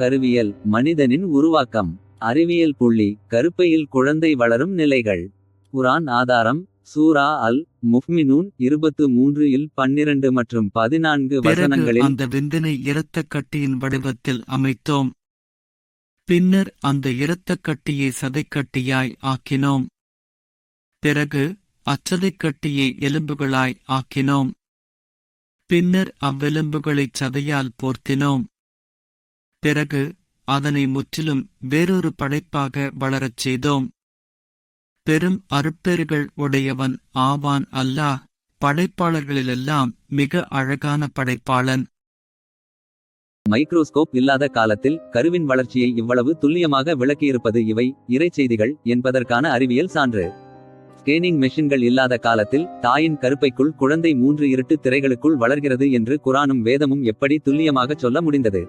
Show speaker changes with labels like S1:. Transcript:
S1: கருவியல் மனிதனின் உருவாக்கம். அறிவியல் புள்ளி கருப்பையில் குழந்தை வளரும் நிலைகள். குரான் ஆதாரம் சூரா அல் முஃமினூன் 23 இல் 12 மற்றும் 14
S2: பிறகு
S1: வசனங்களில்.
S2: அந்த விந்தினை இரத்தக் கட்டியின் வடிவத்தில் அமைத்தோம். பின்னர் அந்த இரத்தக் கட்டியை சதைக்கட்டியாய் ஆக்கினோம். பிறகு அச்சதைக்கட்டியை எலும்புகளாய் ஆக்கினோம். பின்னர் அவ்வெலும்புகளைச் சதையால் போர்த்தினோம். பிறகு அதனை முற்றிலும் வேறொரு படைப்பாக வளரச் செய்தோம். பெரும் அருட்பேறுகள் உடையவன் ஆவான் அல்லாஹ், படைப்பாளர்களிலெல்லாம் மிக அழகான படைப்பாளன்.
S1: மைக்ரோஸ்கோப் இல்லாத காலத்தில் கருவின் வளர்ச்சியை இவ்வளவு துல்லியமாக விளக்கியிருப்பது இவை இறைச்செய்திகள் என்பதற்கான அறிவியல் சான்று. ஸ்கேனிங் மெஷின்கள் இல்லாத காலத்தில் தாயின் கருப்பைக்குள் குழந்தை 3 இருட்டு திரைகளுக்குள் வளர்கிறது என்று குரானும் வேதமும் எப்படி துல்லியமாகச் சொல்ல முடிந்தது.